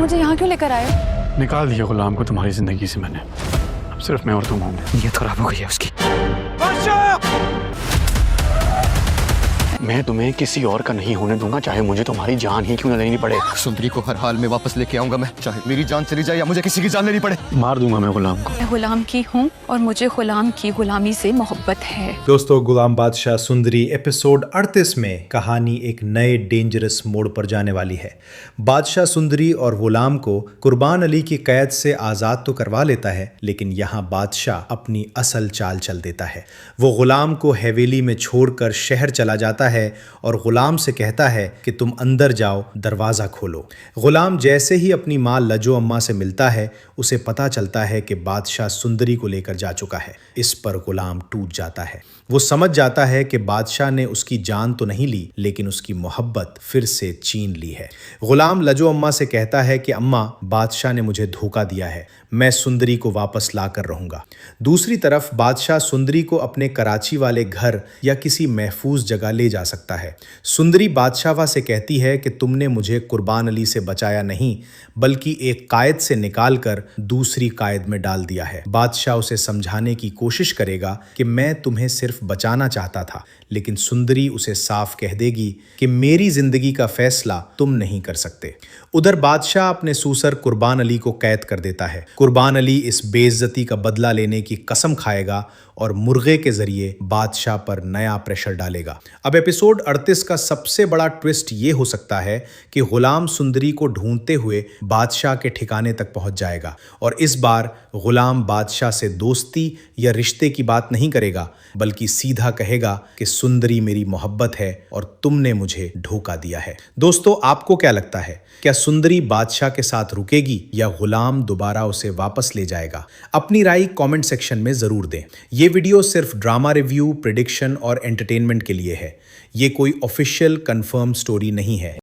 मुझे यहाँ क्यों लेकर आए? निकाल दिया गुलाम को तुम्हारी जिंदगी से मैंने। अब सिर्फ मैं और तुम होंगे। नीयत खराब हो गई है उसकी। मैं तुम्हें किसी और का नहीं होने दूंगा, चाहे मुझे तुम्हारी जान ही क्यों न लेनी पड़े। सुंदरी को हर हाल में वापस लेके आऊंगा मैं, चाहे मेरी जान चली जाए या मुझे किसी की जान लेनी पड़े। मार दूंगा मैं गुलाम को। मैं गुलाम की हूँ और मुझे गुलाम की गुलामी से मोहब्बत है। दोस्तों, गुलाम बादशाह सुंदरी एपिसोड 38 में कहानी एक नए डेंजरस मोड़ पर जाने वाली है। बादशाह सुंदरी और गुलाम को कुर्बान अली की कैद से आज़ाद तो करवा लेता है, लेकिन यहाँ बादशाह अपनी असल चाल चल देता है। वो गुलाम को हवेली में छोड़कर शहर चला जाता है और गुलाम से कहता है कि तुम अंदर जाओ, दरवाज़ा खोलो। गुलाम जैसे ही अपनी माँ लजो अम्मा से मिलता है, उसे पता चलता है कि बादशाह सुंदरी को लेकर जा चुका है। इस पर गुलाम टूट जाता है। वो समझ जाता है कि बादशाह ने उसकी जान तो नहीं ली, लेकिन उसकी मोहब्बत फिर से छीन ली है। गुलाम लजो अम्मा से कहता है कि अम्मा, बादशाह ने मुझे धोखा दिया है, मैं सुंदरी को वापस ला कर रहूंगा। दूसरी तरफ बादशाह सुंदरी को अपने कराची वाले घर या किसी महफूज जगह ले जा सकता है। सुंदरी बादशाह से कहती है कि तुमने मुझे कुर्बान अली से बचाया नहीं, बल्कि एक कायद से निकाल कर दूसरी कायद में डाल दिया है। बादशाह उसे समझाने की कोशिश करेगा कि मैं तुम्हें सिर्फ बचाना चाहता था, लेकिन सुंदरी उसे साफ कह देगी कि मेरी जिंदगी का फैसला तुम नहीं कर सकते। उधर बादशाह अपने सूसर कुर्बान अली को कैद कर देता है। कुर्बान अली इस बेइज्जती का बदला लेने की कसम खाएगा और मुर्गे के जरिए बादशाह पर नया प्रेशर डालेगा। अब एपिसोड 38 का सबसे बड़ा ट्विस्ट ये हो सकता है कि गुलाम सुंदरी को ढूंढते हुए बादशाह के ठिकाने तक पहुंच जाएगा और इस बार गुलाम बादशाह से दोस्ती या रिश्ते की बात नहीं करेगा, बल्कि सीधा कहेगा कि सुंदरी मेरी मोहब्बत है और तुमने मुझे धोखा दिया है। दोस्तों, आपको क्या लगता है? क्या सुंदरी बादशाह के साथ रुकेगी या गुलाम दोबारा उसे वापस ले जाएगा? अपनी राय कमेंट सेक्शन में जरूर दें। ये वीडियो सिर्फ ड्रामा रिव्यू, प्रेडिक्शन और एंटरटेनमेंट के लिए है। ये कोई ऑफिशियल कंफर्म स्टोरी नहीं है।